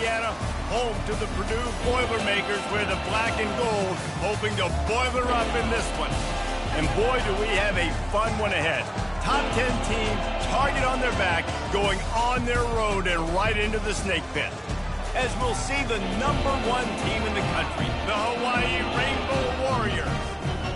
Indiana, home to the Purdue Boilermakers, where the black and gold hoping to boiler up in this one. And boy, do we have a fun one ahead. Top 10 team, target on their back, going on their road and right into the snake pit. As we'll see the #1 team in the country, the Hawaii Rainbow Warriors,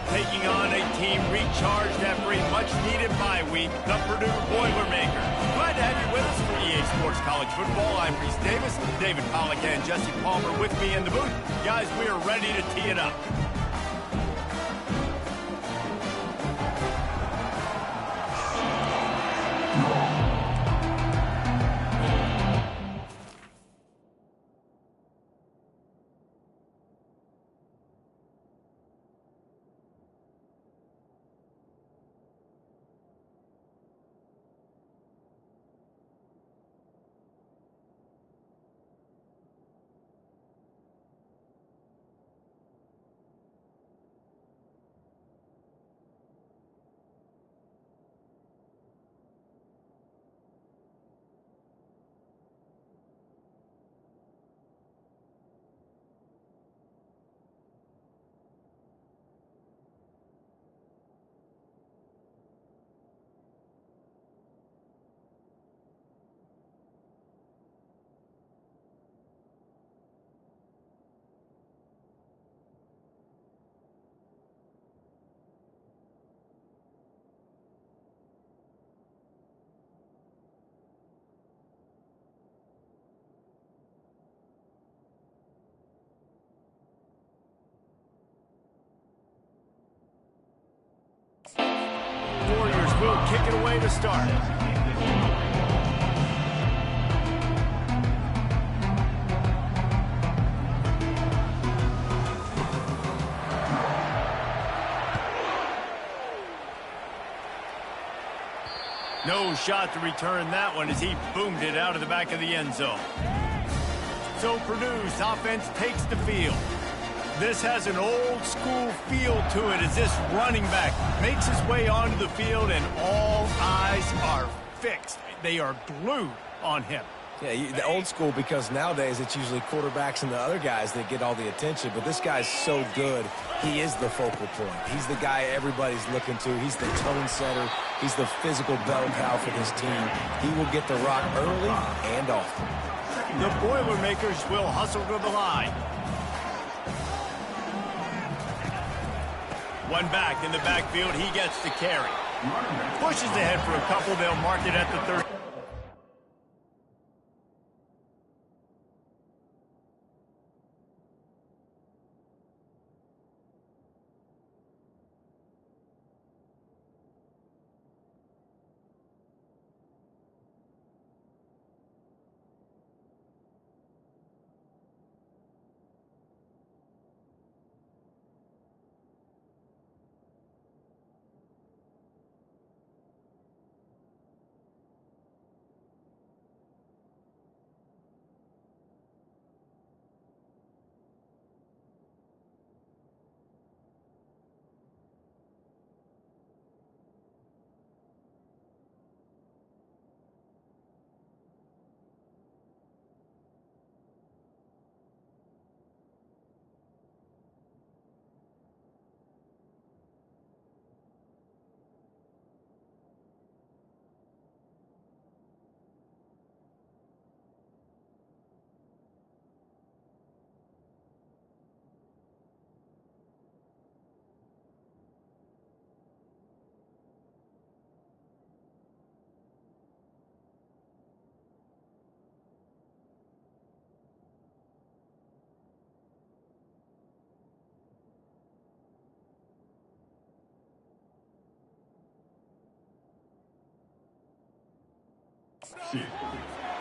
taking on a team recharged after a much-needed bye week, the Purdue Boilermakers. Glad to have you with us for EA Sports College Football. I'm Reese Davis, David Pollack and Jesse Palmer with me in the booth. Guys, we are ready to tee it up. Warriors will kick it away to start. No shot to return that one as he boomed it out of the back of the end zone. So Purdue's offense takes the field. This has an old-school feel to it as this running back makes his way onto the field and all eyes are fixed. They are glued on him. Yeah, the old school, because nowadays it's usually quarterbacks and the other guys that get all the attention, but this guy's so good, he is the focal point. He's the guy everybody's looking to. He's the tone setter. He's the physical bell cow for this team. He will get the rock early and often. The Boilermakers will hustle to the line. One back in the backfield, he gets the carry. Pushes ahead for a couple, they'll mark it at the 30.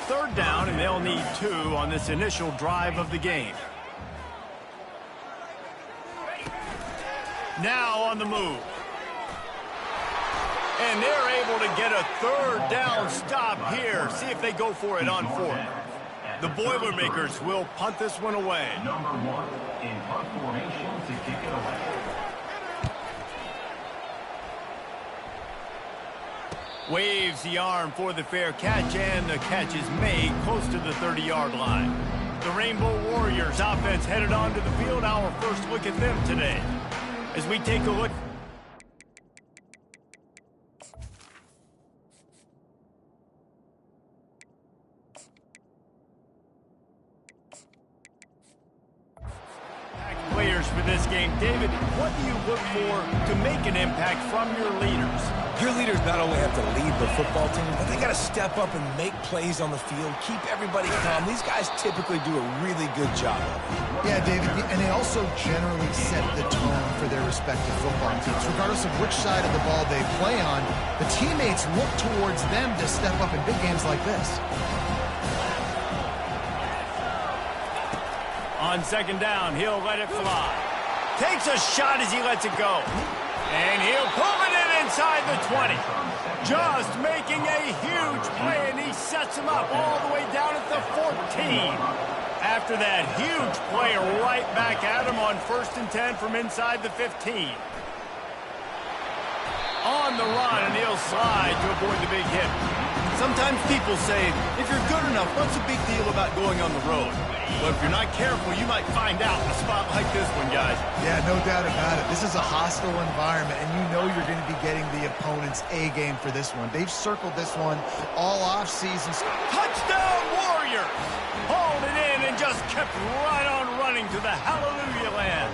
Third down, and they'll need 2 on this initial drive of the game. Now on the move. And they're able to get a third down stop here. See if they go for it on 4th. The Boilermakers will punt this one away. Number 1 in punt formation to kick it away. Waves the arm for the fair catch, and the catch is made close to the 30-yard line. The Rainbow Warriors offense headed onto the field. Our first look at them today. As we take a look. Players for this game. David, what do you look for to make an impact from your leaders? Your leaders not only have to lead the football team, but they got to step up and make plays on the field, keep everybody calm. These guys typically do a really good job of it. Yeah, David, and they also generally set the tone for their respective football teams. Regardless of which side of the ball they play on, the teammates look towards them to step up in big games like this. On second down, he'll let it fly. Takes a shot as he lets it go. And he'll pull it in inside the 20. Just making a huge play, and he sets him up all the way down at the 14. After that huge play, right back at him on 1st and 10 from inside the 15. On the run, and he'll slide to avoid the big hit. Sometimes people say, if you're good enough, what's the big deal about going on the road? Well, if you're not careful, you might find out in a spot like this one, guys. Yeah, no doubt about it. This is a hostile environment, and you know you're going to be getting the opponent's A game for this one. They've circled this one all offseason. Touchdown, Warriors! Hauled it in and just kept right on running to the hallelujah land.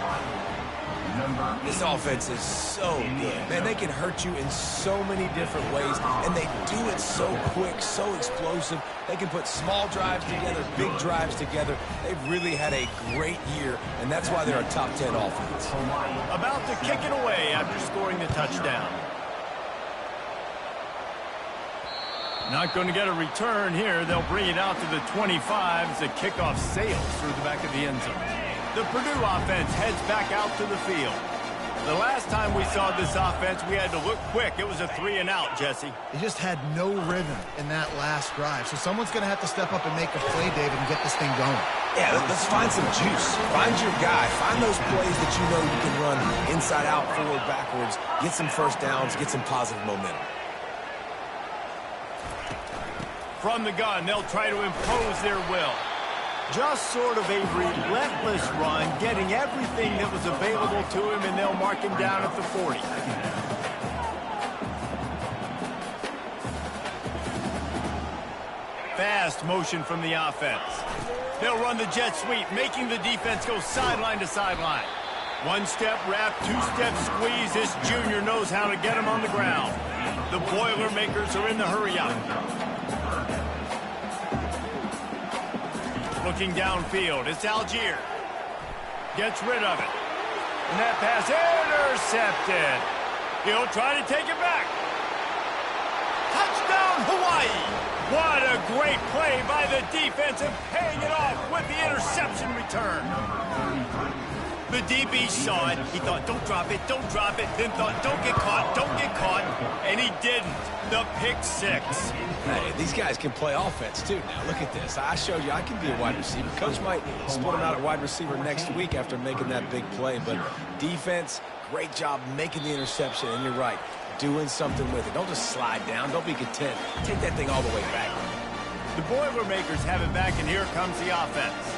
This offense is so good. Man, they can hurt you in so many different ways, and they do it so quick, so explosive. They can put small drives together, big drives together. They've really had a great year, and that's why they're a top 10 offense. About to kick it away after scoring the touchdown. Not going to get a return here. They'll bring it out to the 25 as the kickoff sails through the back of the end zone. The Purdue offense heads back out to the field. The last time we saw this offense, we had to look quick. It was a 3-and-out, Jesse. They just had no rhythm in that last drive. So someone's going to have to step up and make a play, David, and get this thing going. Yeah, let's find some juice. Find your guy. Find those plays that you know you can run inside out, forward, backwards. Get some first downs. Get some positive momentum. From the gun, they'll try to impose their will. Just sort of a relentless run, getting everything that was available to him, and they'll mark him down at the 40. Fast motion from the offense. They'll run the jet sweep, making the defense go sideline to sideline. One-step wrap, two-step squeeze. This junior knows how to get him on the ground. The Boilermakers are in the hurry-up. Looking downfield, it's Algier. Gets rid of it. And that pass intercepted. He'll try to take it back. Touchdown, Hawaii. What a great play by the defense and paying it off with the interception return. The DB saw it. He thought, don't drop it, then thought, don't get caught, and he didn't. The pick six. Hey, these guys can play offense, too. Now, look at this. I showed you I can be a wide receiver. Coach might split him out at wide receiver next week after making that big play. But defense, great job making the interception. And you're right, doing something with it. Don't just slide down. Don't be content. Take that thing all the way back. The Boilermakers have it back, and here comes the offense.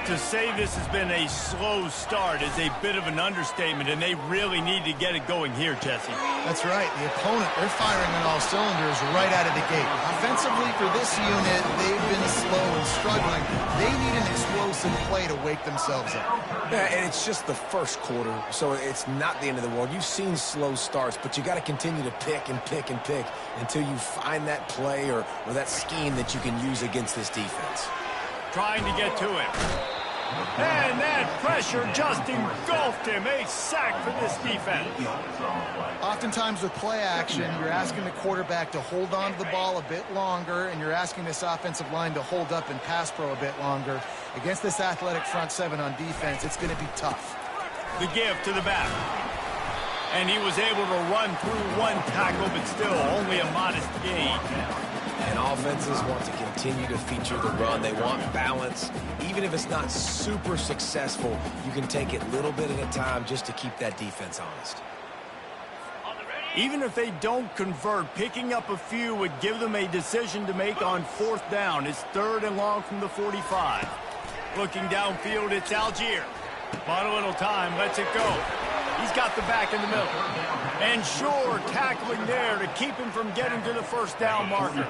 To say this has been a slow start is a bit of an understatement, and they really need to get it going here, Jesse. That's right. The opponent, they're firing on all cylinders right out of the gate. Offensively for this unit, they've been slow and struggling. They need an explosive play to wake themselves up. Yeah, and it's just the first quarter, so it's not the end of the world. You've seen slow starts, but you got to continue to pick and pick and pick until you find that play or that scheme that you can use against this defense. Trying to get to him. And that pressure just engulfed him. A sack for this defense. Oftentimes with play action, you're asking the quarterback to hold on to the ball a bit longer, and you're asking this offensive line to hold up and pass pro a bit longer. Against this athletic front seven on defense, it's going to be tough. The give to the back. And he was able to run through one tackle, but still only a modest gain. And offenses want to continue to feature the run. They want balance. Even if it's not super successful, you can take it a little bit at a time just to keep that defense honest. Even if they don't convert, picking up a few would give them a decision to make on 4th down. It's 3rd and long from the 45. Looking downfield, it's Algier. Bought a little time, lets it go. He's got the back in the middle. And sure, tackling there to keep him from getting to the first down marker.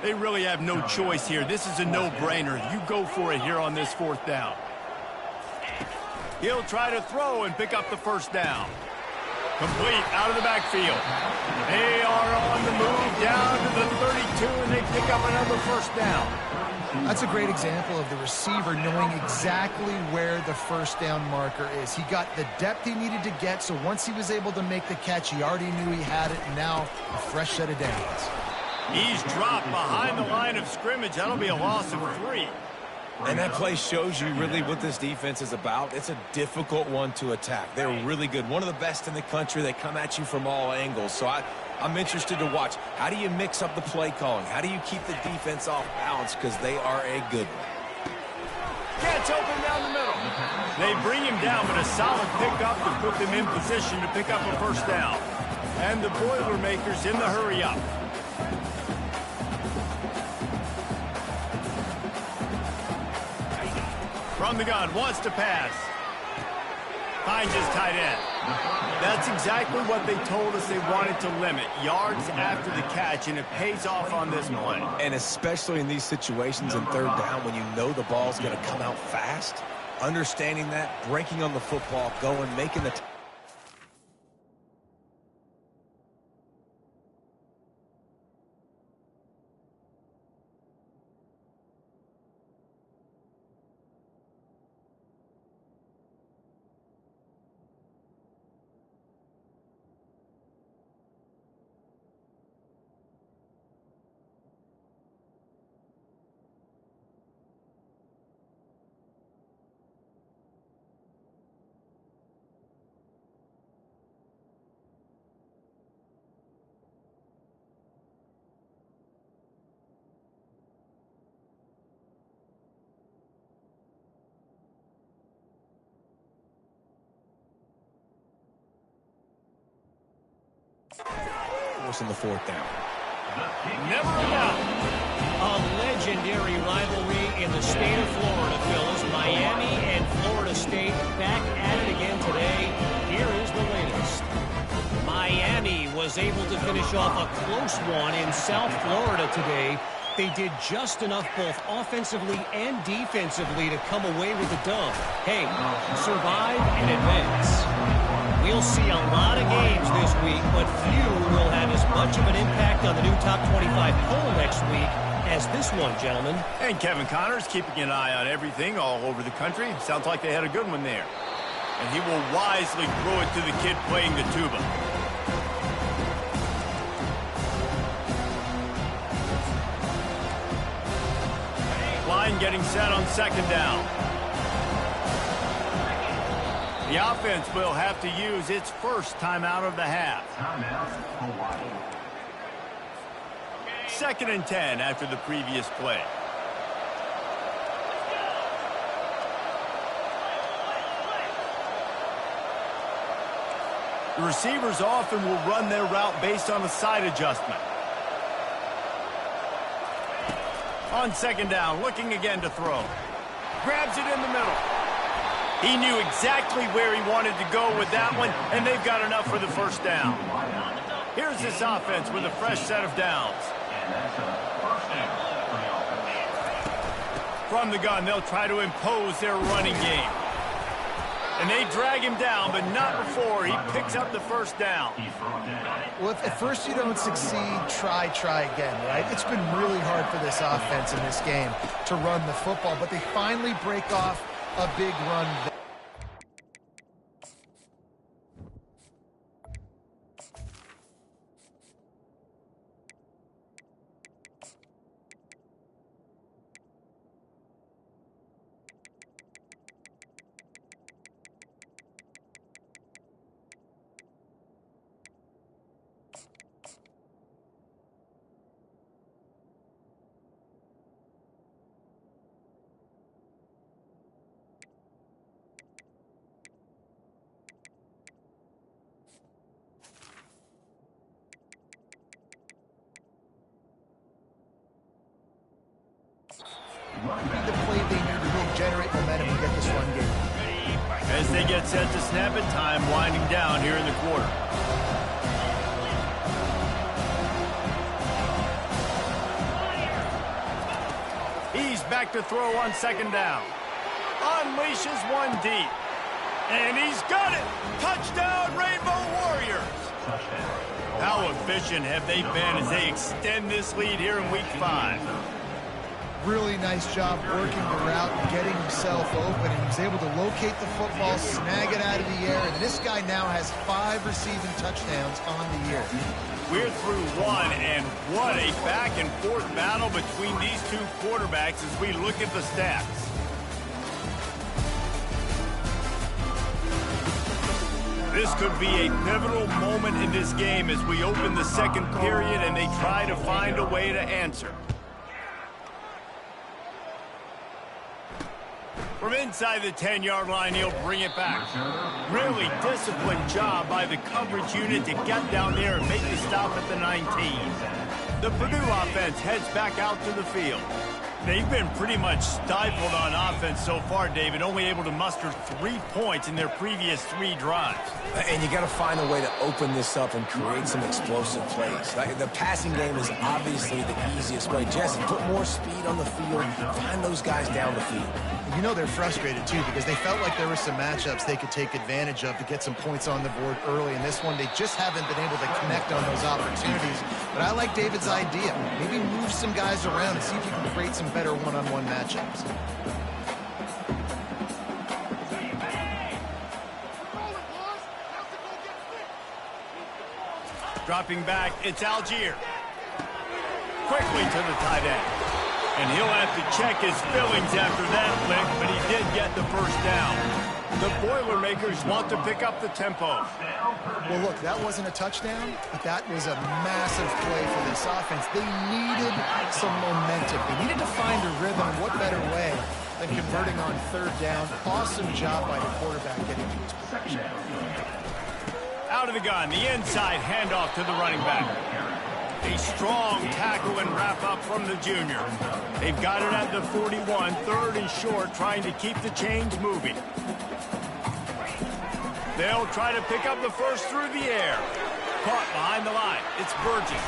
They really have no choice here. This is a no-brainer. You go for it here on this fourth down. He'll try to throw and pick up the first down. Complete out of the backfield. They are on the move down to the 32, and they pick up another first down. That's a great example of the receiver knowing exactly where the first down marker is. He got the depth he needed to get, so once he was able to make the catch, he already knew he had it, and now a fresh set of downs. He's dropped behind the line of scrimmage. That'll be a loss of 3. And that play shows you really what this defense is about. It's a difficult one to attack. They're really good. One of the best in the country. They come at you from all angles. So I'm interested to watch. How do you mix up the play calling? How do you keep the defense off balance? Because they are a good one. Gets open down the middle. They bring him down, but a solid pickup to put them in position to pick up a first down. And the Boilermakers in the hurry up. From the gun, wants to pass. Finds his tight end. That's exactly what they told us they wanted to limit. Yards after the catch, and it pays off on this play. And especially in these situations in third down when you know the ball's going to come out fast, understanding that, breaking on the football, going, making the... Forcing the fourth down. Never enough. A legendary rivalry in the state of Florida, Phyllis. Miami and Florida State back at it again today. Here is the latest. Miami was able to finish off a close one in South Florida today. They did just enough both offensively and defensively to come away with the dub. Hey, survive and advance. We'll see a lot of games this week, but few will have as much of an impact on the new top 25 poll next week as this one, gentlemen. And Kevin Connors keeping an eye on everything all over the country. Sounds like they had a good one there. And he will wisely throw it to the kid playing the tuba. Line getting set on second down. The offense will have to use its first timeout of the half. Second and 10 after the previous play. The receivers often will run their route based on a side adjustment. On second down, looking again to throw. Grabs it in the middle. He knew exactly where he wanted to go with that one, and they've got enough for the first down. Here's this offense with a fresh set of downs. From the gun, they'll try to impose their running game. And they drag him down, but not before he picks up the first down. Well, if at first you don't succeed, try again, right? It's been really hard for this offense in this game to run the football, but they finally break off a big run. they get set to snap it, time winding down here in the quarter. He's back to throw on second down. Unleashes one deep. And he's got it! Touchdown, Rainbow Warriors! How efficient have they been as they extend this lead here in Week 5? Really nice job working the route and getting himself open. And he was able to locate the football, snag it out of the air, and this guy now has 5 receiving touchdowns on the year. We're through one, and what a back-and-forth battle between these two quarterbacks as we look at the stats. This could be a pivotal moment in this game as we open the second period and they try to find a way to answer. From inside the 10-yard line, he'll bring it back. Really disciplined job by the coverage unit to get down there and make the stop at the 19. The Purdue offense heads back out to the field. They've been pretty much stifled on offense so far, David, only able to muster 3 points in their previous 3 drives. And you got to find a way to open this up and create some explosive plays. Like, the passing game is obviously the easiest way. Jesse, put more speed on the field, find those guys down the field. You know they're frustrated, too, because they felt like there were some matchups they could take advantage of to get some points on the board early. In this one, they just haven't been able to connect on those opportunities. But I like David's idea. Maybe move some guys around and see if you can create some better one-on-one matchups. Dropping back, it's Algier. Quickly to the tight end. And he'll have to check his fillings after that lick, but he did get the first down. The Boilermakers want to pick up the tempo. Well, look, that wasn't a touchdown, but that was a massive play for this offense. They needed some momentum. They needed to find a rhythm. What better way than converting on third down? Awesome job by the quarterback getting to his position. Out of the gun, the inside handoff to the running back. A strong tackle and wrap up from the junior. They've got it at the 41, third and short, trying to keep the chains moving. They'll try to pick up the first through the air. Caught behind the line. It's Burgess.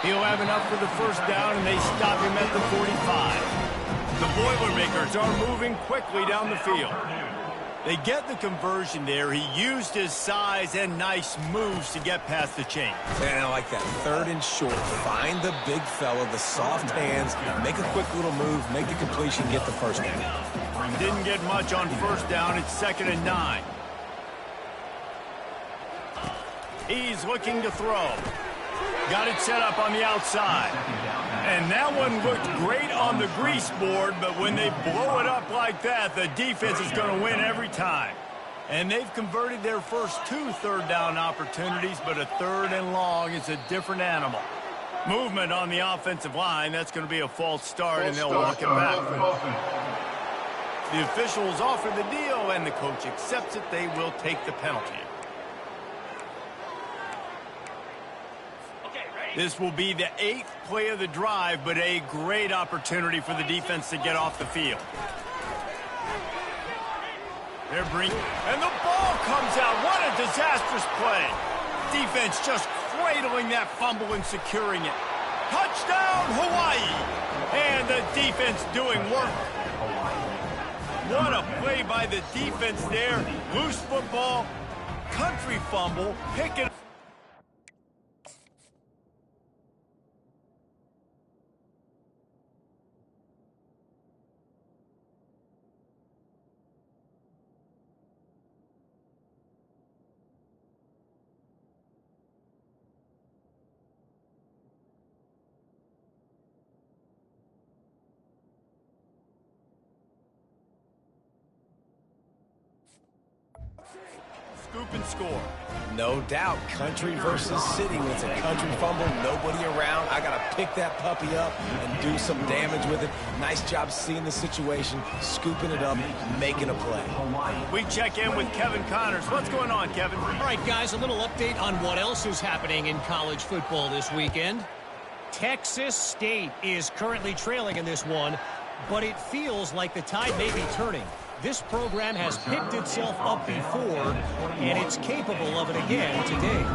He'll have enough for the first down, and they stop him at the 45. The Boilermakers are moving quickly down the field. They get the conversion there. He used his size and nice moves to get past the chain. And I like that. Third and short. Find the big fella, the soft hands, make a quick little move, make the completion, get the first down. Didn't get much on first down. It's 2nd and 9. He's looking to throw. Got it set up on the outside. And that one looked great on the grease board, but when they blow it up like that, the defense is going to win every time. And they've converted their first 2 third down opportunities, but a 3rd and long is a different animal. Movement on the offensive line, that's going to be a false start, and they'll walk it back. The officials offer the deal, and the coach accepts it. They will take the penalty. This will be the 8th play of the drive, but a great opportunity for the defense to get off the field. They're bringing, and the ball comes out. What a disastrous play. Defense just cradling that fumble and securing it. Touchdown, Hawaii. And the defense doing work. What a play by the defense there. Loose football, country fumble, pick it up. Scoop and score. No doubt, country versus city. When it's a country fumble, nobody around. I got to pick that puppy up and do some damage with it. Nice job seeing the situation, scooping it up, making a play. We check in with Kevin Connors. What's going on, Kevin? All right, guys, a little update on what else is happening in college football this weekend. Texas State is currently trailing in this one, but it feels like the tide may be turning. This program has picked itself up before, and it's capable of it again today.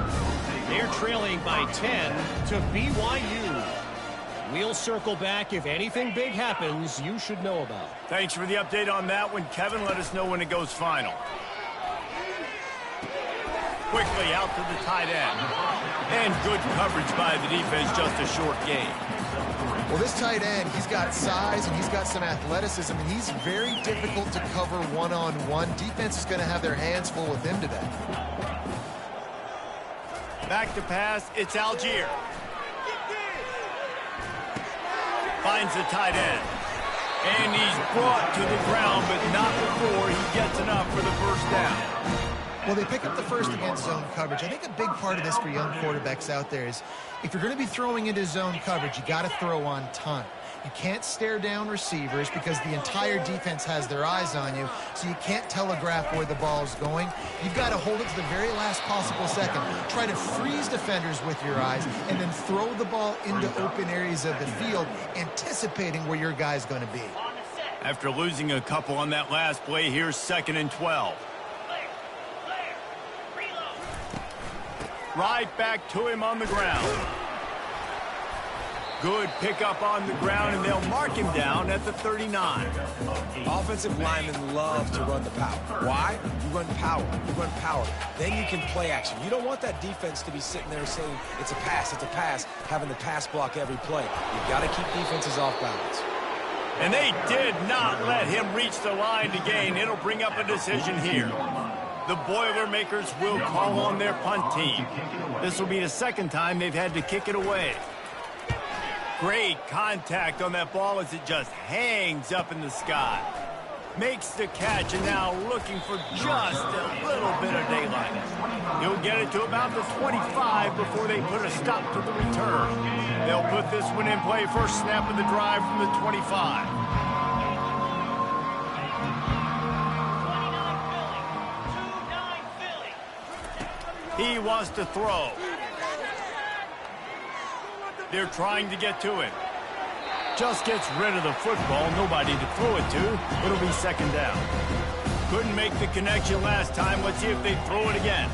They're trailing by 10 to BYU. We'll circle back if anything big happens you should know about. Thanks for the update on that one, Kevin. Let us know when it goes final. Quickly out to the tight end. And good coverage by the defense, just a short gain. Well, this tight end, he's got size and he's got some athleticism, and he's very difficult to cover one-on-one. Defense is going to have their hands full with him today. Back to pass, it's Algier. Finds the tight end. And he's brought to the ground, but not before he gets enough for the first down. Well, they pick up the first against zone coverage. I think a big part of this for young quarterbacks out there is if you're going to be throwing into zone coverage, you got to throw on time. You can't stare down receivers because the entire defense has their eyes on you, so you can't telegraph where the ball's going. You've got to hold it to the very last possible second. Try to freeze defenders with your eyes and then throw the ball into open areas of the field, anticipating where your guy's going to be. After losing a couple on that last play, here's 2nd and 12. Right back to him on the ground. Good pickup on the ground, and they'll mark him down at the 39. Offensive linemen love to run the power. Why? You run power. You run power. Then you can play action. You don't want that defense to be sitting there saying, it's a pass, having the pass block every play. You've got to keep defenses off balance. And they did not let him reach the line to gain. It'll bring up a decision here. The Boilermakers will call on their punt team. This will be the second time they've had to kick it away. Great contact on that ball as it just hangs up in the sky. Makes the catch, and now looking for just a little bit of daylight. He'll get it to about the 25 before they put a stop to the return. They'll put this one in play. First snap of the drive from the 25. He wants to throw. They're trying to get to him. Just gets rid of the football. Nobody to throw it to. It'll be 2nd down. Couldn't make the connection last time. Let's see if they throw it again.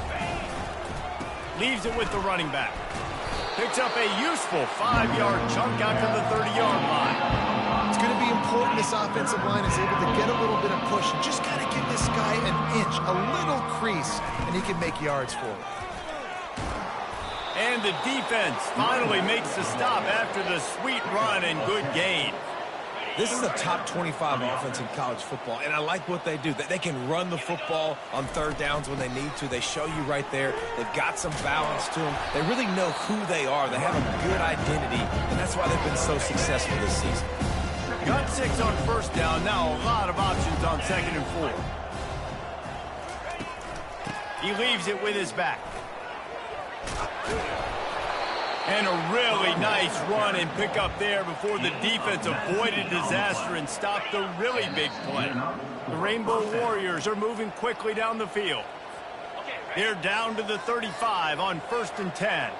Leaves it with the running back. Picks up a useful 5-yard chunk out to the 30-yard line. It's going to be important this offensive line is able to get a little bit of push and just kind of give this guy an inch, a little crease, and he can make yards for it. And the defense finally makes the stop after the sweet run and good gain. This is a top 25 offense in college football, and I like what they do. They can run the football on 3rd downs when they need to. They show you right there. They've got some balance to them. They really know who they are. They have a good identity, and that's why they've been so successful this season. Got 6 on 1st down. Now a lot of options on 2nd and 4. He leaves it with his back. And a really nice run and pick up there before the defense avoided disaster and stopped the really big play. The Rainbow Warriors are moving quickly down the field. They're down to the 35 on 1st and 10.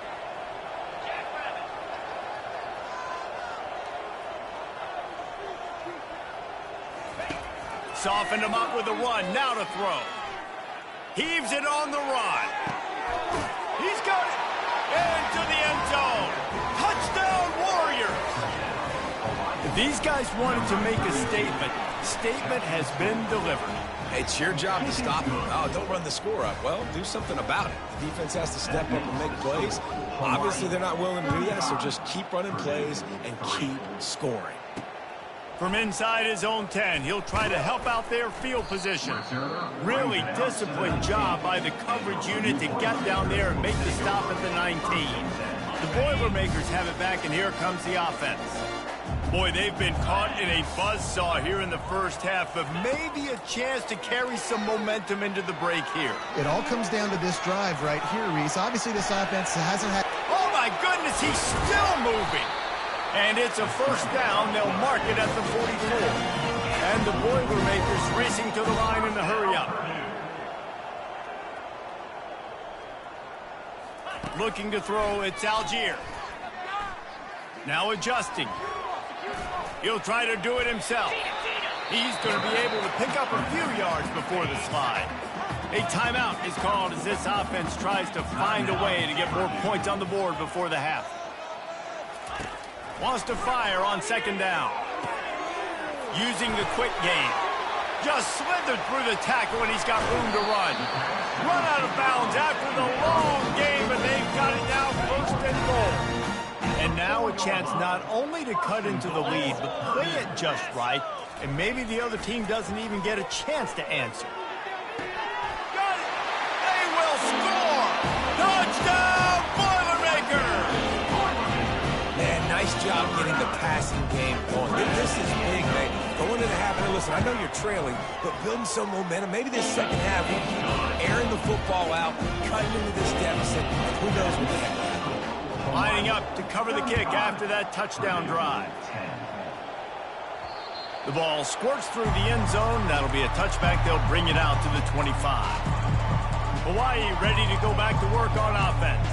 Softened him up with a run. Now to throw. Heaves it on the run. He's got it. Into the end zone. Touchdown, Warriors. These guys wanted to make a statement. Statement has been delivered. It's your job to stop them. Oh, don't run the score up. Well, do something about it. The defense has to step up and make plays. Obviously, they're not willing to do that, so just keep running plays and keep scoring. From inside his own 10, he'll try to help out their field position. Really disciplined job by the coverage unit to get down there and make the stop at the 19. The Boilermakers have it back, and here comes the offense. Boy, they've been caught in a buzzsaw here in the first half, but maybe a chance to carry some momentum into the break here. It all comes down to this drive right here, Reese. Obviously, this offense hasn't had... Oh, my goodness, he's still moving. And it's a 1st down. They'll mark it at the 44. And the Boilermakers racing to the line in the hurry-up. Looking to throw, it's Algier. Now adjusting. He'll try to do it himself. He's going to be able to pick up a few yards before the slide. A timeout is called as this offense tries to find a way to get more points on the board before the half. Wants to fire on second down. Using the quick game. Just slithered through the tackle and he's got room to run. Run out of bounds after the long game, but they've got it now first and goal. And now a chance not only to cut into the lead, but play it just right, and maybe the other team doesn't even get a chance to answer. Got it! They will score! Touchdown, Boilermakers! Man, nice job getting the passing game going. This is big, man. Going into the half, and listen, I know you're trailing, but building some momentum. Maybe this second half, we keep airing the football out, cutting into this deficit, and who knows what the heck will happen. Lining up to cover the kick after that touchdown drive. The ball squirts through the end zone. That'll be a touchback. They'll bring it out to the 25. Hawaii ready to go back to work on offense.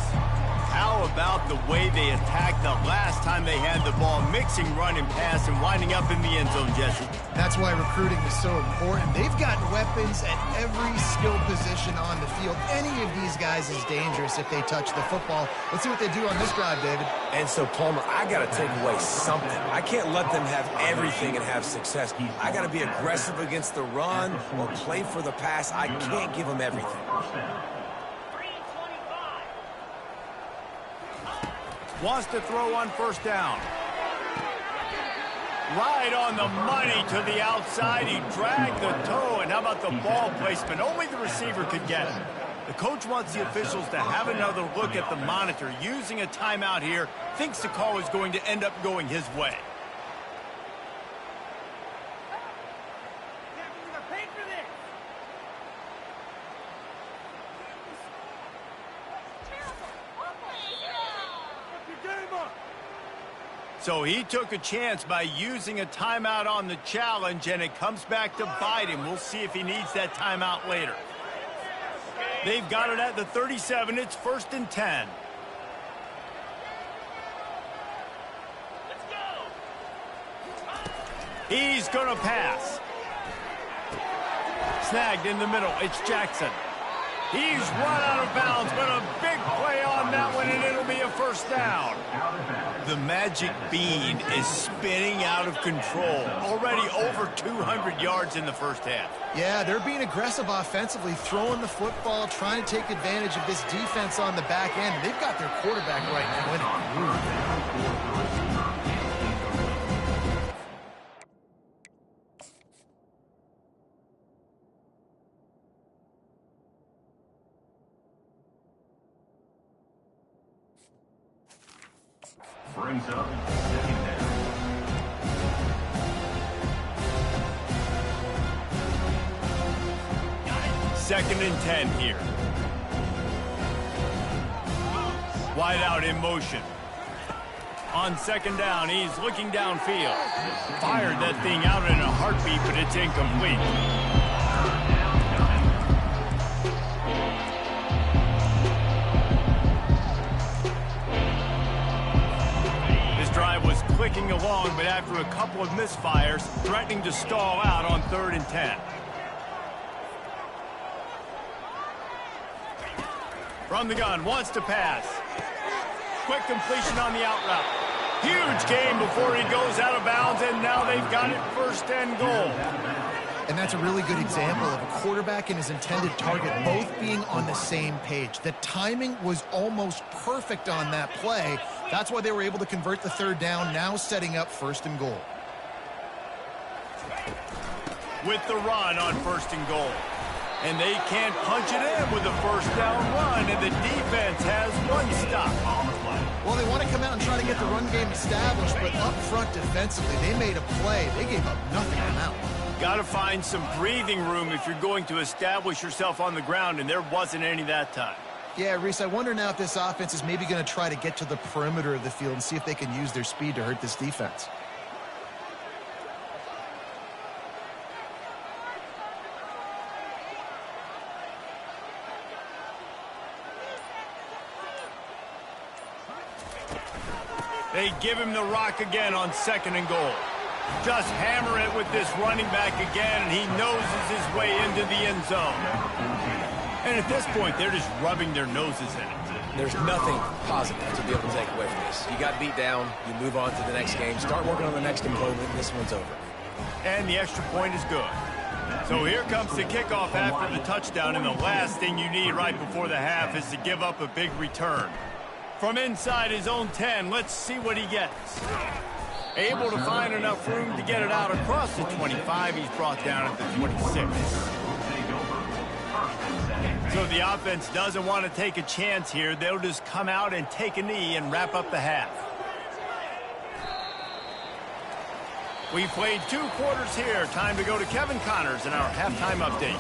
How about the way they attacked the last time they had the ball, mixing run and pass and winding up in the end zone, Jesse? That's why recruiting is so important. They've got weapons at every skill position on the field. Any of these guys is dangerous if they touch the football. Let's see what they do on this drive, David. And so, Palmer, I got to take away something. I can't let them have everything and have success. I got to be aggressive against the run or play for the pass. I can't give them everything. Wants to throw on first down. Right on the money to the outside. He dragged the toe, and how about the ball placement? Only the receiver could get it. The coach wants the officials to have another look at the monitor. Using a timeout here, thinks the call is going to end up going his way. So he took a chance by using a timeout on the challenge, and it comes back to bite him. We'll see if he needs that timeout later. They've got it at the 37. It's 1st and 10. Let's go. He's going to pass. Snagged in the middle. It's Jackson. He's run out of bounds, but a big play on that one, and it'll be a first down. The magic bean is spinning out of control. Already over 200 yards in the first half. Yeah, they're being aggressive offensively, throwing the football, trying to take advantage of this defense on the back end. They've got their quarterback right now in it. Brings up secondary. Second and 10 here. Wide out in motion. On second down, he's looking downfield. Fired that thing out in a heartbeat, but it's incomplete. Was clicking along, but after a couple of misfires, threatening to stall out on 3rd and 10. From the gun, wants to pass. Quick completion on the out route. Huge game before he goes out of bounds, and now they've got it 1st and goal. And that's a really good example of a quarterback and his intended target both being on the same page. The timing was almost perfect on that play. That's why they were able to convert the 3rd down, now setting up 1st and goal. With the run on 1st and goal. And they can't punch it in with a 1st down run, and the defense has one stop on the play. Well, they want to come out and try to get the run game established, but up front defensively, they made a play. They gave up nothing on that one. Got to find some breathing room if you're going to establish yourself on the ground, and there wasn't any that time. Yeah, Reese, I wonder now if this offense is maybe going to try to get to the perimeter of the field and see if they can use their speed to hurt this defense. They give him the rock again on 2nd and goal. Just hammer it with this running back again, and he noses his way into the end zone. And at this point, they're just rubbing their noses in it. There's nothing positive to be able to take away from this. You got beat down, you move on to the next game, start working on the next component, and this one's over. And the extra point is good. So here comes the kickoff after the touchdown, and the last thing you need right before the half is to give up a big return. From inside his own 10, let's see what he gets. Able to find enough room to get it out across the 25. He's brought down at the 26. So the offense doesn't want to take a chance here. They'll just come out and take a knee and wrap up the half. We played 2 quarters here. Time to go to Kevin Connors in our halftime update.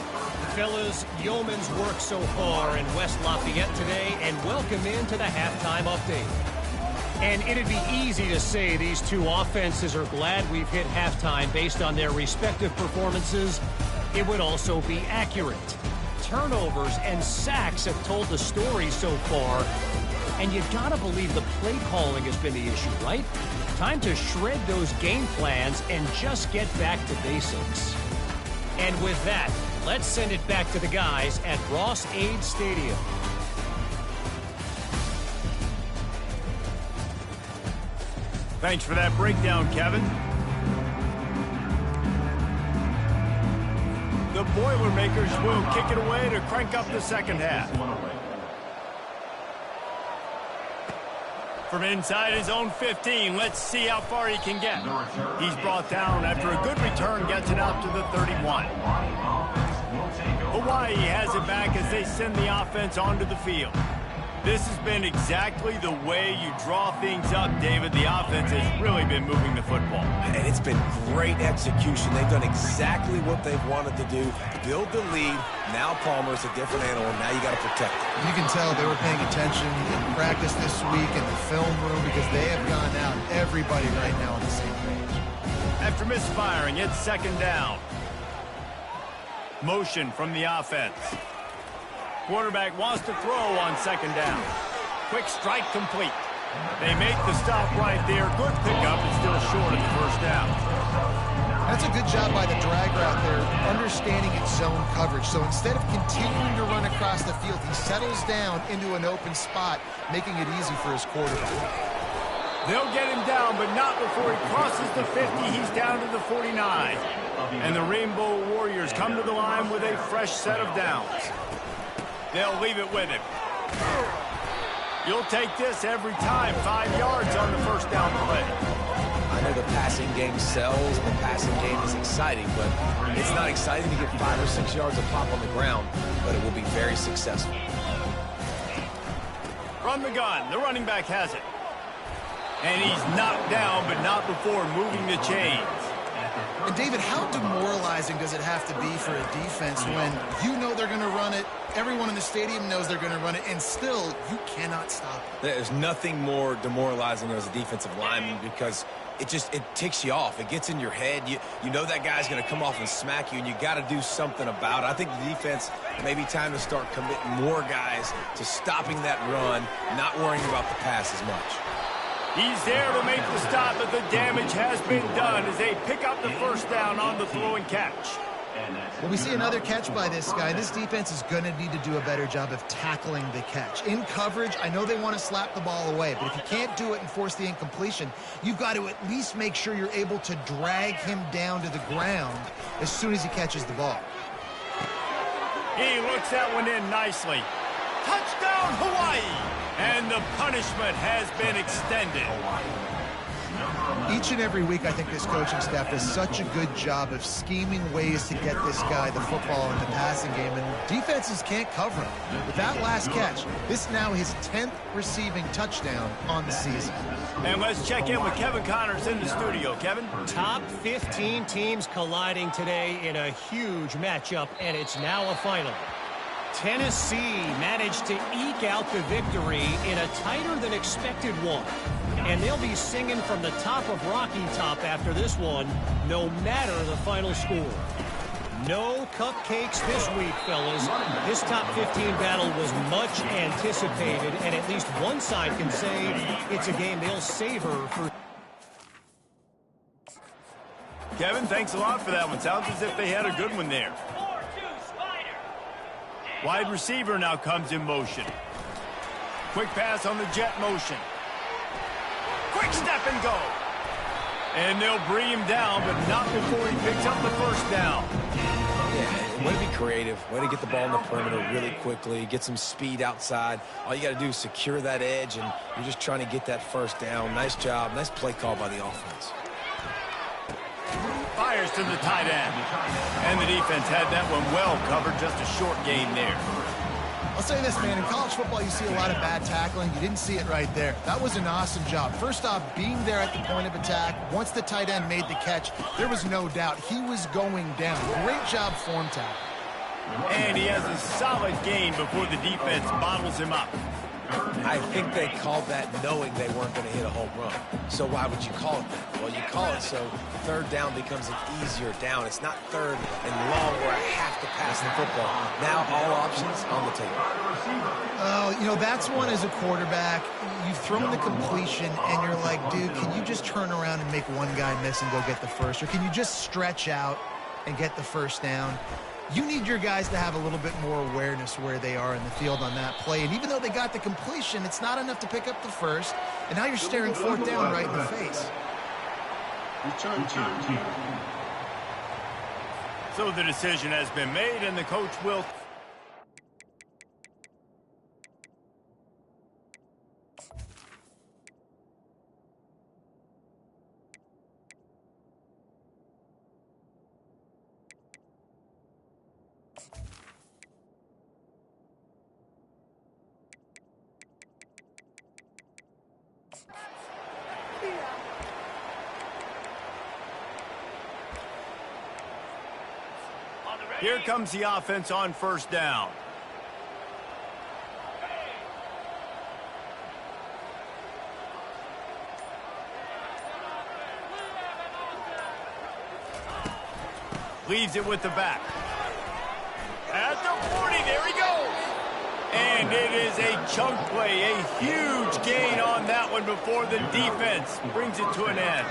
Fellas, yeoman's work so far in West Lafayette today, and welcome into the halftime update. And it'd be easy to say these two offenses are glad we've hit halftime based on their respective performances. It would also be accurate. Turnovers and sacks have told the story so far. And you gotta believe the play calling has been the issue, right? Time to shred those game plans and just get back to basics. And with that, let's send it back to the guys at Ross-Ade Stadium. Thanks for that breakdown, Kevin. The Boilermakers will kick it away to crank up the second half. From inside his own 15, let's see how far he can get. He's brought down after a good return, gets it out to the 31. Hawaii has it back as they send the offense onto the field. This has been exactly the way you draw things up, David. The offense has really been moving the football. And it's been great execution. They've done exactly what they've wanted to do. Build the lead. Now Palmer's a different animal. Now you got to protect it. You can tell they were paying attention in practice this week in the film room because they have gone out. Everybody right now on the same page. After misfiring, it's second down. Motion from the offense. Quarterback wants to throw on second down. Quick strike complete. They make the stop right there. Good pickup, and still short of the first down. That's a good job by the dragger out there, understanding its zone coverage. So instead of continuing to run across the field, he settles down into an open spot, making it easy for his quarterback. They'll get him down, but not before he crosses the 50. He's down to the 49. And the Rainbow Warriors come to the line with a fresh set of downs. They'll leave it with him. You'll take this every time. 5 yards on the first down play. I know the passing game sells. The passing game is exciting, but it's not exciting to get 5 or 6 yards of pop on the ground, but it will be very successful. From the gun, the running back has it. And he's knocked down, but not before moving the chains. And David, how demoralizing does it have to be for a defense when you know they're going to run it, everyone in the stadium knows they're going to run it, and still you cannot stop it? There's nothing more demoralizing as a defensive lineman because it ticks you off. It gets in your head. You know that guy's going to come off and smack you, and you got to do something about it. I think the defense may be time to start committing more guys to stopping that run, not worrying about the pass as much. He's there to make the stop, but the damage has been done as they pick up the first down on the throw and catch. Well, we see another catch by this guy. This defense is going to need to do a better job of tackling the catch. In coverage, I know they want to slap the ball away, but if you can't do it and force the incompletion, you've got to at least make sure you're able to drag him down to the ground as soon as he catches the ball. He looks that one in nicely. Touchdown, Hawaii! And the punishment has been extended. Each and every week, I think this coaching staff does such a good job of scheming ways to get this guy the football in the passing game, and defenses can't cover him. With that last catch, this is now his 10th receiving touchdown on the season. And let's check in with Kevin Connors in the studio. Kevin? Top 15 teams colliding today in a huge matchup, and it's now a final. Tennessee managed to eke out the victory in a tighter-than-expected one. And they'll be singing from the top of Rocky Top after this one, no matter the final score. No cupcakes this week, fellas. This top 15 battle was much anticipated, and at least one side can say it's a game they'll savor for... Kevin, thanks a lot for that one. Sounds as if they had a good one there. Wide receiver now comes in motion. Quick pass on the jet motion. Quick step and go. And they'll bring him down, but not before he picks up the first down. Yeah, way to be creative. Way to get the ball in the perimeter really quickly. Get some speed outside. All you got to do is secure that edge, and you're just trying to get that first down. Nice job. Nice play call by the offense. Fires to the tight end. And the defense had that one well covered. Just a short gain there. I'll say this, man. In college football, you see a lot of bad tackling. You didn't see it right there. That was an awesome job. First off, being there at the point of attack. Once the tight end made the catch, there was no doubt he was going down. Great job form tackle. And he has a solid gain before the defense bottles him up. I think they called that knowing they weren't going to hit a home run. So why would you call it that? Well, you call it so third down becomes an easier down. It's not third and long where I have to pass the football. Now all options on the table. Oh, you know, that's one as a quarterback. You've thrown the completion, and you're like, dude, can you just turn around and make one guy miss and go get the first? Or can you just stretch out and get the first down? You need your guys to have a little bit more awareness where they are in the field on that play. And even though they got the completion, it's not enough to pick up the first. And now you're staring fourth down right in the face. So the decision has been made, and the coach will... Here comes the offense on first down. Leaves it with the back. At the 40, there he goes. And it is a chunk play, a huge gain on that one before the defense brings it to an end.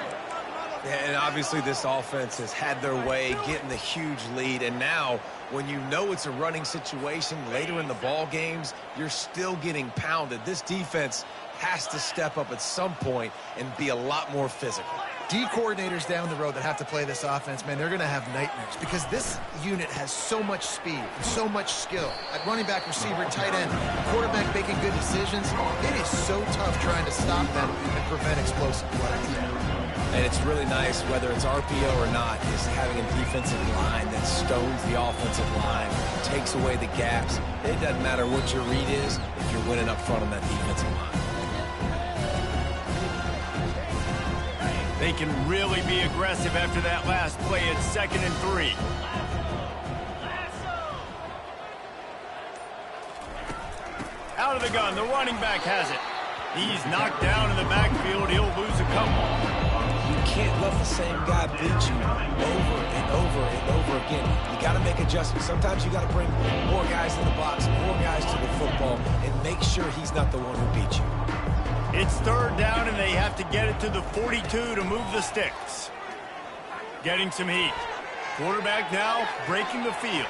And obviously this offense has had their way getting the huge lead. And now when you know it's a running situation later in the ball games, you're still getting pounded. This defense has to step up at some point and be a lot more physical. D coordinators down the road that have to play this offense, man, they're going to have nightmares because this unit has so much speed and so much skill. At running back, receiver, tight end, quarterback making good decisions, it is so tough trying to stop them and prevent explosive plays. And it's really nice, whether it's RPO or not, is having a defensive line that stones the offensive line, takes away the gaps. It doesn't matter what your read is if you're winning up front on that defensive line. They can really be aggressive after that last play at 2nd and 3. Out of the gun, the running back has it. He's knocked down in the backfield. He'll lose a couple. You can't let the same guy beat you over and over and over again. You got to make adjustments. Sometimes you got to bring more guys in the box, more guys to the football, and make sure he's not the one who beat you. It's third down, and they have to get it to the 42 to move the sticks. Getting some heat. Quarterback now breaking the field.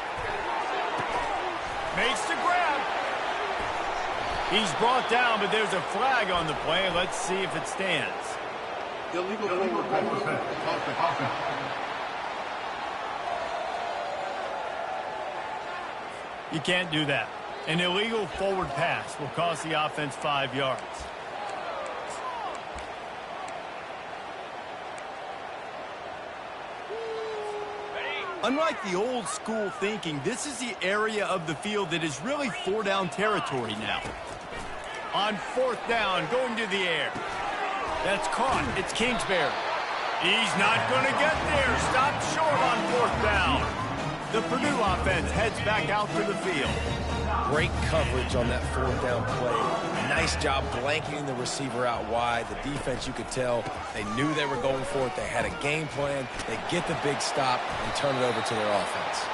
Makes the grab. He's brought down, but there's a flag on the play. Let's see if it stands. Illegal forward pass. You can't do that. An illegal forward pass will cost the offense 5 yards. Unlike the old school thinking, this is the area of the field that is really 4-down territory now. On 4th down, going to the air. That's caught. It's Kingsbury. He's not going to get there. Stopped short on 4th down. The Purdue offense heads back out to the field. Great coverage on that 4th down play. Nice job blanketing the receiver out wide. The defense, you could tell, they knew they were going for it. They had a game plan. They get the big stop and turn it over to their offense.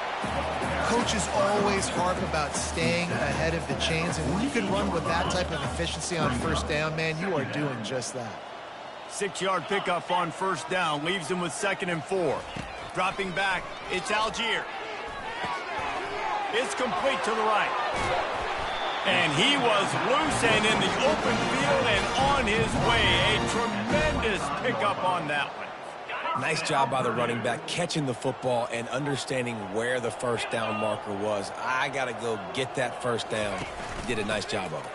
Coaches always harp about staying ahead of the chains, and when you can run with that type of efficiency on 1st down, man, you are doing just that. 6-yard pickup on first down. Leaves him with 2nd and 4. Dropping back, it's Algier. It's complete to the right. And he was loose and in the open field and on his way. A tremendous pickup on that one. Nice job by the running back, catching the football and understanding where the first down marker was. I got to go get that first down. He did a nice job of it.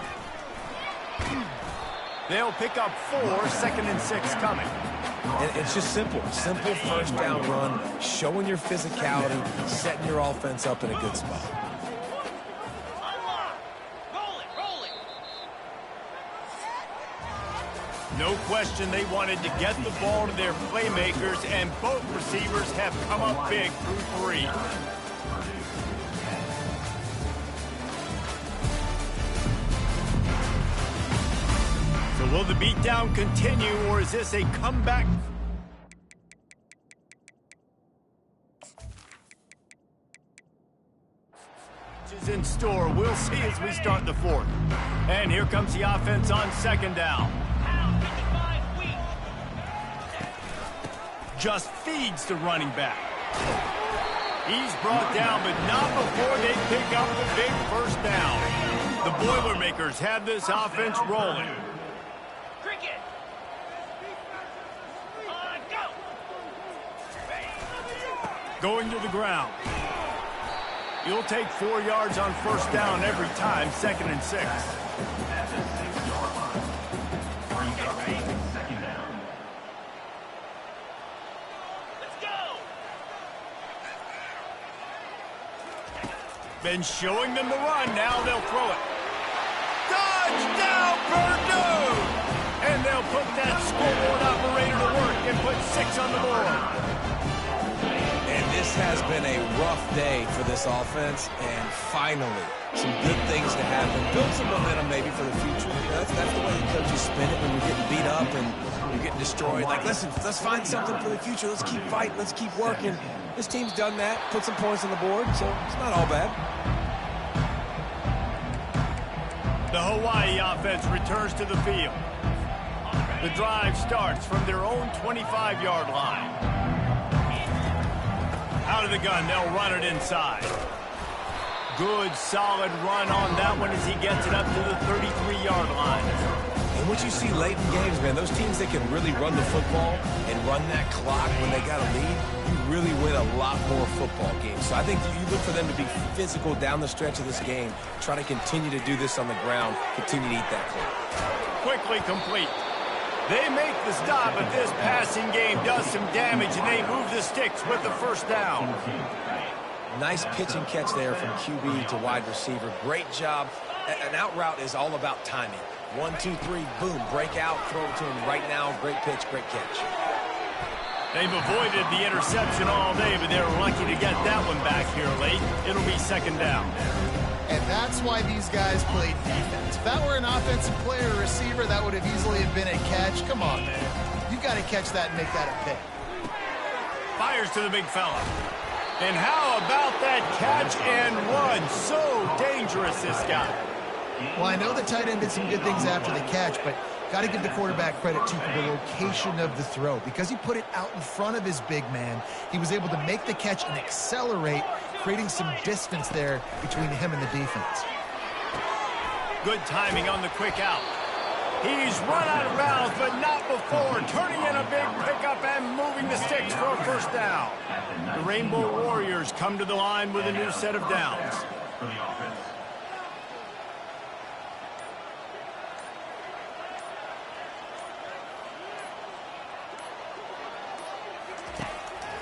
They'll pick up 4, 2nd and 6 coming. And it's just simple. Simple first down run, showing your physicality, setting your offense up in a good spot. No question they wanted to get the ball to their playmakers, and both receivers have come up big through 3. So will the beatdown continue, or is this a comeback? Is in store. We'll see as we start the 4th. And here comes the offense on 2nd down. Just feeds the running back. He's brought down, but not before they pick up the big first down. The Boilermakers have this offense rolling. Going to the ground. You'll take 4 yards on first down every time, 2nd and 6. Been showing them the run. Now they'll throw it. Touchdown, Purdue! And they'll put that scoreboard operator to work and put 6 on the board. And this has been a rough day for this offense, and finally, some good things to happen. Build some momentum maybe for the future. You know, that's the way the coaches spin it when you're getting beat up and you're getting destroyed. Like, listen, let's find something for the future. Let's keep fighting. Let's keep working. This team's done that, put some points on the board, so it's not all bad. The Hawaii offense returns to the field. The drive starts from their own 25-yard line. Out of the gun, they'll run it inside. Good, solid run on that one as he gets it up to the 33-yard line. And what you see late in games, man, those teams that can really run the football and run that clock when they got a lead, you really win a lot more football games. So I think you look for them to be physical down the stretch of this game, try to continue to do this on the ground, continue to eat that clock. Quickly complete. They make the stop, but this passing game does some damage, and they move the sticks with the first down. Nice pitch and catch there from QB to wide receiver. Great job. An out route is all about timing. 1, 2, 3, boom, break out, throw it to him right now. Great pitch, great catch. They've avoided the interception all day, but they're lucky to get that one back here late. It'll be 2nd down. And that's why these guys play defense. If that were an offensive player or receiver, that would have easily have been a catch. Come on, man. You got to catch that and make that a pick. Fires to the big fella. And how about that catch and run? So dangerous, this guy. Well, I know the tight end did some good things after the catch, but got to give the quarterback credit, too, for the location of the throw. Because he put it out in front of his big man, he was able to make the catch and accelerate, creating some distance there between him and the defense. Good timing on the quick out. He's run out of bounds, but not before. Turning in a big pickup and moving the sticks for a first down. The Rainbow Warriors come to the line with a new set of downs.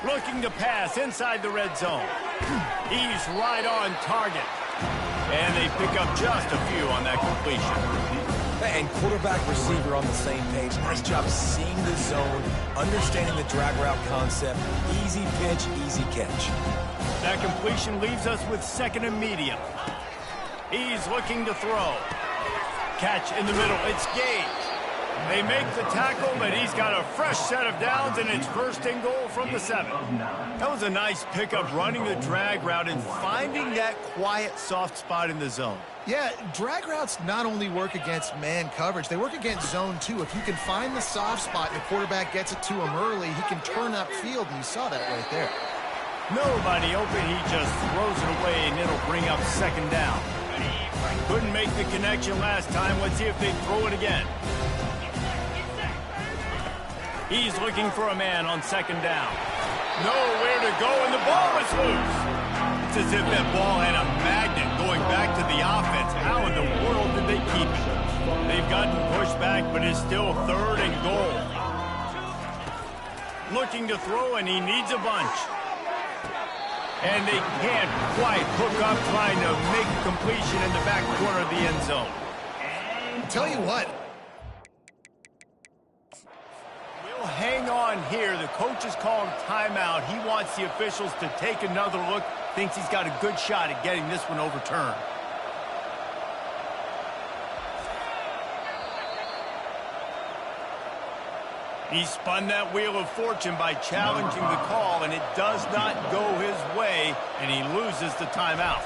Looking to pass inside the red zone. He's right on target. And they pick up just a few on that completion. And quarterback receiver on the same page. Nice job seeing the zone, understanding the drag route concept. Easy pitch, easy catch. That completion leaves us with 2nd and medium. He's looking to throw. Catch in the middle. It's Gage. They make the tackle, but he's got a fresh set of downs, and it's first and goal from the 7. That was a nice pickup, running the drag route and finding that quiet, soft spot in the zone. Yeah, drag routes not only work against man coverage, they work against zone too. If you can find the soft spot and the quarterback gets it to him early, he can turn upfield, and you saw that right there. Nobody open, he just throws it away, and it'll bring up second down. Couldn't make the connection last time. Let's see if they throw it again. He's looking for a man on second down. Nowhere to go, and the ball is loose. It's as if that ball had a magnet going back to the offense. How in the world did they keep it? They've gotten pushed back, but it's still third and goal. Looking to throw, and he needs a bunch. And they can't quite hook up, trying to make a completion in the back corner of the end zone. I'll tell you what. We'll hang on here. The coach is calling timeout. He wants the officials to take another look. Thinks he's got a good shot at getting this one overturned. He spun that wheel of fortune by challenging the call, and it does not go his way, and he loses the timeout.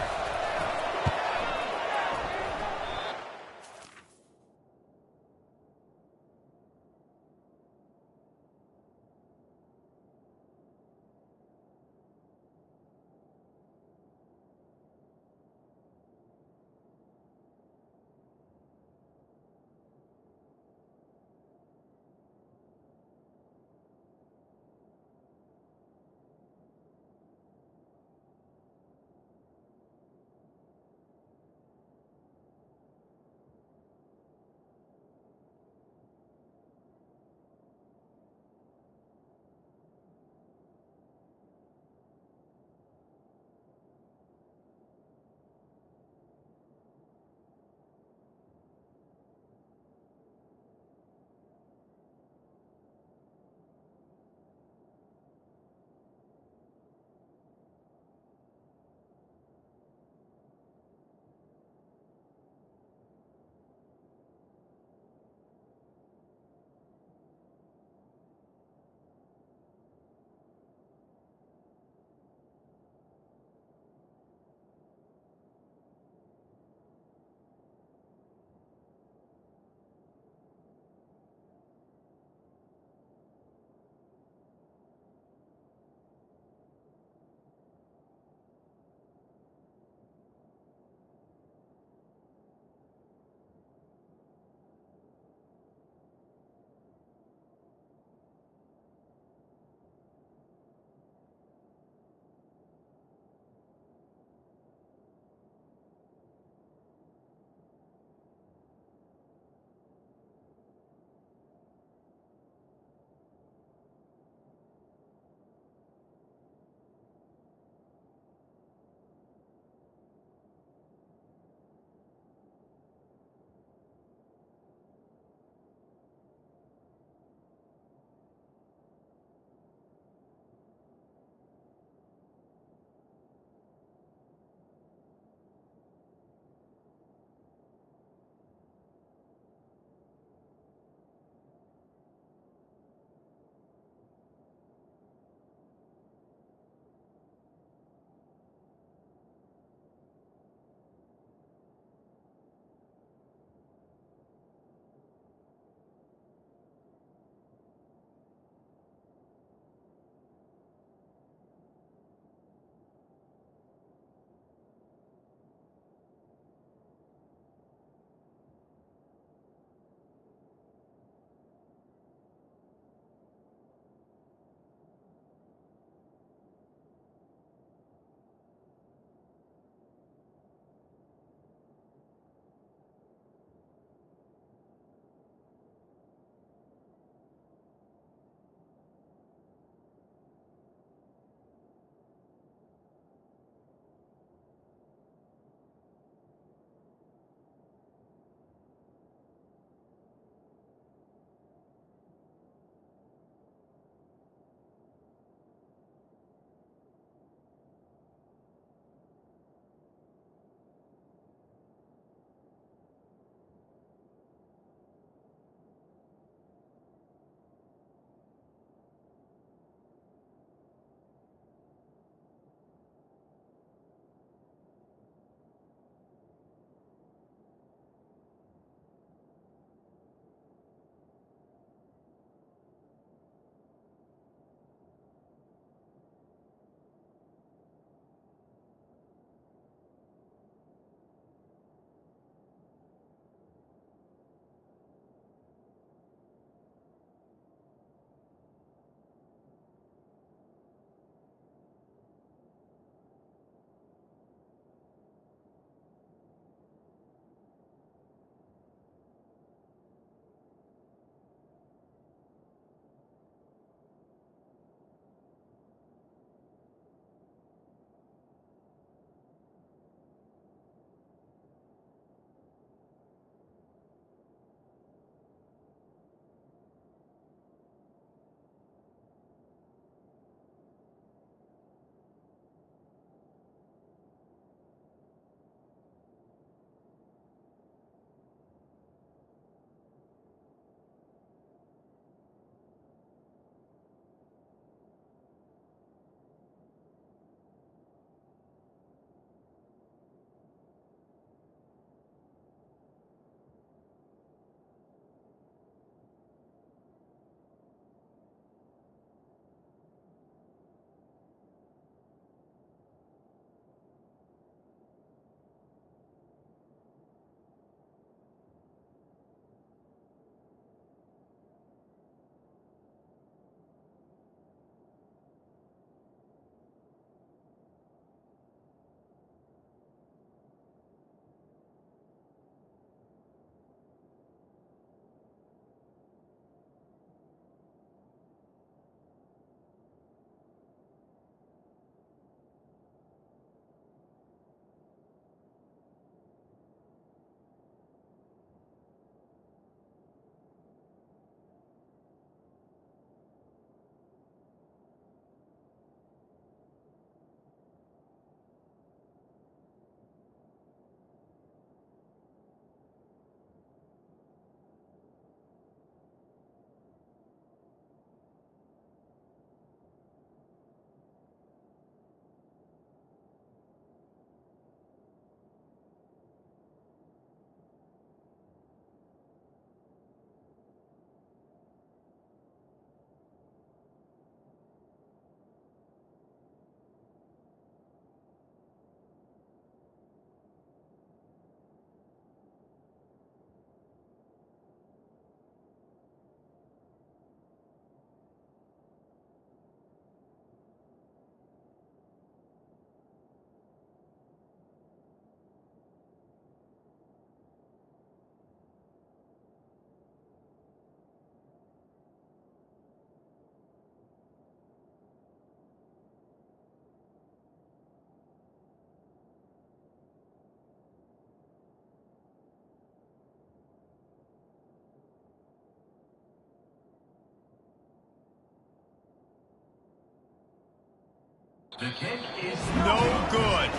The kick is No good.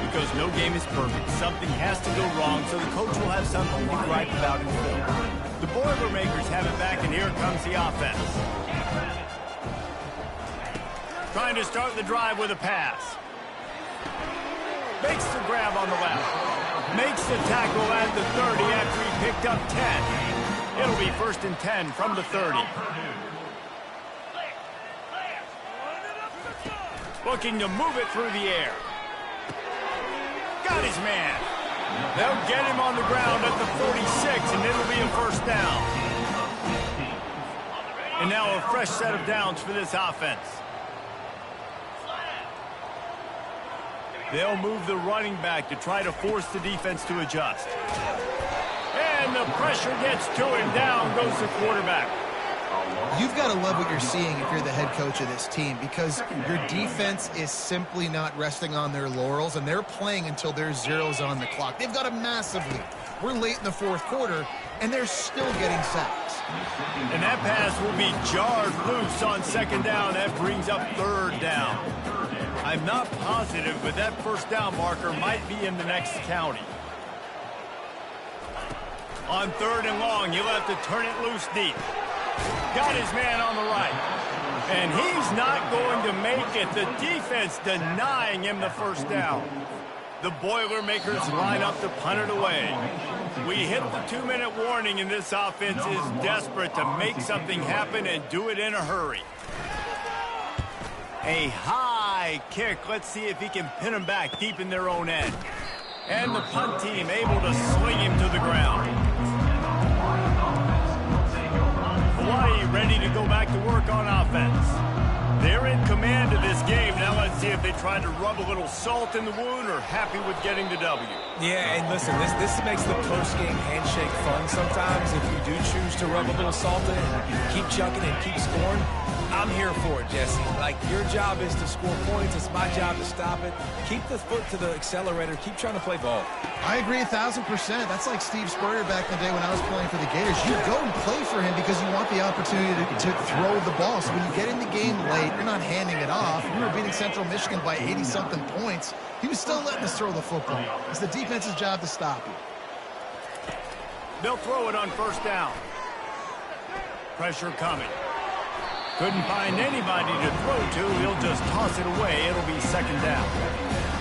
Because no game is perfect. Something has to go wrong, so the coach will have something to gripe about in film. The Boilermakers have it back, and here comes the offense. Trying to start the drive with a pass. Makes the grab on the left. Makes the tackle at the 30 after he picked up 10. It'll be 1st and 10 from the 30. Looking to move it through the air. Got his man. They'll get him on the ground at the 46, and it'll be a 1st down. And now a fresh set of downs for this offense. They'll move the running back to try to force the defense to adjust. And the pressure gets to him. Down goes the quarterback. You've got to love what you're seeing if you're the head coach of this team, because your defense is simply not resting on their laurels, and they're playing until there's zeros on the clock. They've got a massive lead. We're late in the 4th quarter, and they're still getting sacks. And that pass will be jarred loose on 2nd down. That brings up 3rd down. I'm not positive, but that 1st down marker might be in the next county. On 3rd and long, he'll have to turn it loose deep. Got his man on the right. And he's not going to make it. The defense denying him the 1st down. The Boilermakers line up to punt it away. We hit the 2-minute warning, and this offense is desperate to make something happen and do it in a hurry. A high kick. Let's see if he can pin him back deep in their own end. And the punt team able to sling him to the ground. Hawaii ready to go back to work on offense. They're in command of this game. Now let's see if they try to rub a little salt in the wound or happy with getting the W. Yeah, and listen, this makes the post-game handshake fun sometimes. If you do choose to rub a little salt in and keep chucking and keep scoring, I'm here for it, Jesse. Like, your job is to score points. It's my job to stop it. Keep the foot to the accelerator. Keep trying to play ball. I agree 1,000%. That's like Steve Spurrier back in the day when I was playing for the Gators. You go and play for him because you want the opportunity to throw the ball. So when you get in the game late, you're not handing it off. We were beating Central Michigan by 80-something points. He was still letting us throw the football. It's the defense's job to stop you. They'll throw it on 1st down. Pressure coming. Couldn't find anybody to throw to. He'll just toss it away. It'll be 2nd down.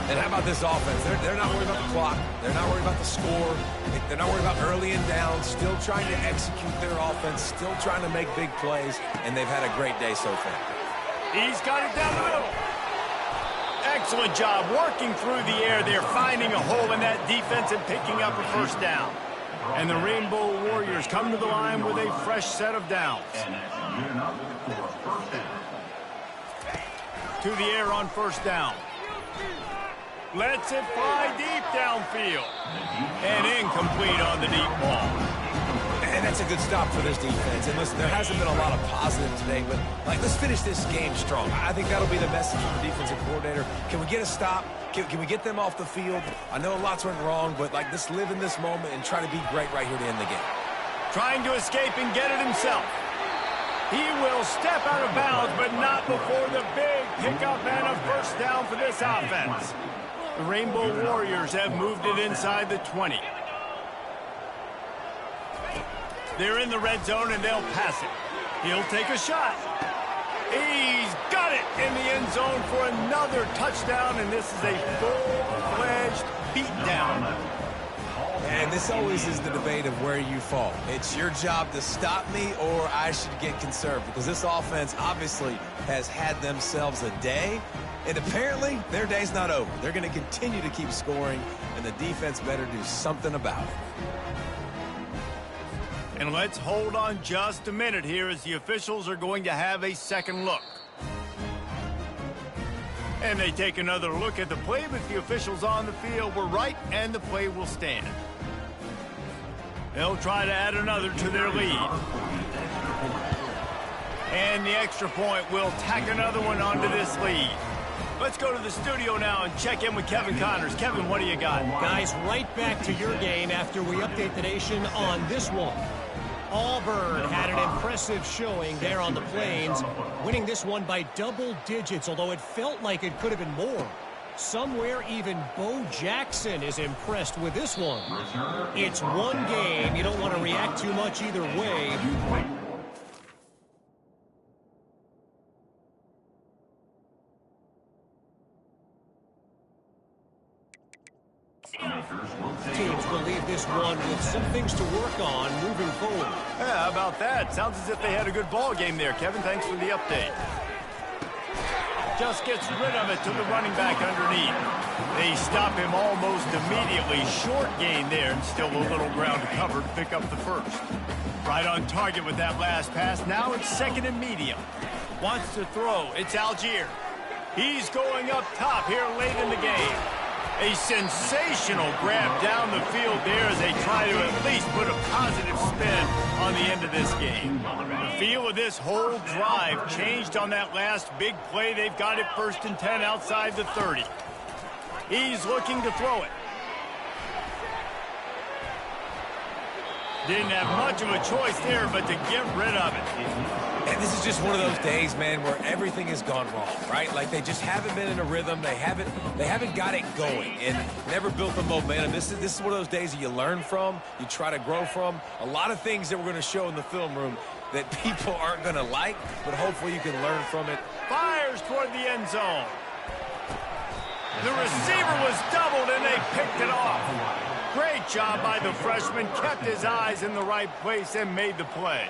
And how about this offense? They're not worried about the clock. They're not worried about the score. They're not worried about early and down. Still trying to execute their offense. Still trying to make big plays. And they've had a great day so far. He's got it down the middle. Excellent job working through the air. They're finding a hole in that defense and picking up a 1st down. And the Rainbow Warriors come to the line with a fresh set of downs. To the air on 1st down. Lets it fly deep downfield. And incomplete on the deep ball. And that's a good stop for this defense. And listen, there hasn't been a lot of positive today, but let's finish this game strong. I think that'll be the message from the defensive coordinator. Can we get a stop? Can we get them off the field? I know lots went wrong, but let's live in this moment and try to be great right here to end the game. Trying to escape and get it himself. He will step out of bounds, but not before the big pickup and a 1st down for this offense. The Rainbow Warriors have moved it inside the 20. They're in the red zone, and they'll pass it. He'll take a shot. He's got it in the end zone for another touchdown, and this is a full-fledged beatdown. And this always is the debate of where you fall. It's your job to stop me, or I should get conserved, because this offense obviously has had themselves a day, and apparently their day's not over. They're going to continue to keep scoring, and the defense better do something about it. And let's hold on just a minute here as the officials are going to have a second look. And they take another look at the play, but the officials on the field were right, and the play will stand. They'll try to add another to their lead. And the extra point will tack another one onto this lead. Let's go to the studio now and check in with Kevin Connors. Kevin, what do you got? Guys, right back to your game after we update the nation on this one. Auburn had an impressive showing there on the Plains, winning this one by double digits, although it felt like it could have been more. Somewhere even Bo Jackson is impressed with this one. It's one game. You don't want to react too much either way. Teams will leave this one with some things to work on moving forward. Yeah, how about that? Sounds as if they had a good ball game there, Kevin. Thanks for the update. Just gets rid of it to the running back underneath. They stop him almost immediately. Short gain there, and still a little ground to cover to pick up the first. Right on target with that last pass. Now it's second and medium. Wants to throw. It's Algier. He's going up top here late in the game. A sensational grab down the field there as they try to at least put a positive spin on the end of this game. The feel of this whole drive changed on that last big play. They've got it 1st and 10 outside the 30. He's looking to throw it. Didn't have much of a choice there, but to get rid of it. And this is just one of those days, man, where everything has gone wrong, right? Like they just haven't been in a rhythm. They haven't got it going and never built the momentum. This is one of those days that you learn from, you try to grow from. A lot of things that we're going to show in the film room that people aren't going to like, but hopefully you can learn from it. Fires toward the end zone. The receiver was doubled and they picked it off. Great job by the freshman. Kept his eyes in the right place and made the play.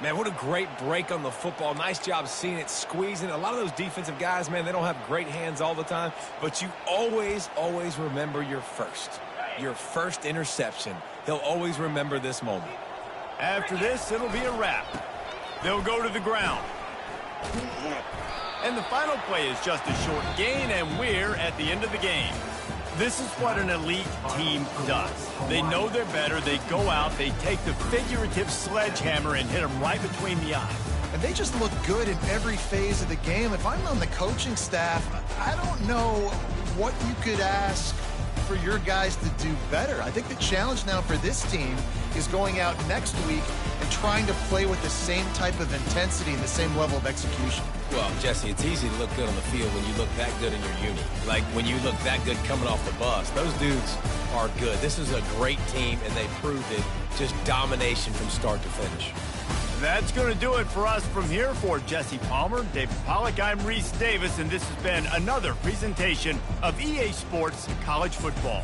Man, what a great break on the football. Nice job seeing it, squeezing. A lot of those defensive guys, man, they don't have great hands all the time, but you always, always remember your first interception. He'll always remember this moment. After this, it'll be a wrap. They'll go to the ground. And the final play is just a short gain, and we're at the end of the game. This is what an elite team does. They know they're better. They go out. They take the figurative sledgehammer and hit them right between the eyes. And they just look good in every phase of the game. If I'm on the coaching staff, I don't know what you could ask for your guys to do better. I think the challenge now for this team is going out next week and trying to play with the same type of intensity and the same level of execution. Well, Jesse, it's easy to look good on the field when you look that good in your uni. Like when you look that good coming off the bus. Those dudes are good. This is a great team, and they proved it. Just domination from start to finish. That's going to do it for us from here. For Jesse Palmer, David Pollack, I'm Reese Davis, and this has been another presentation of EA Sports College Football.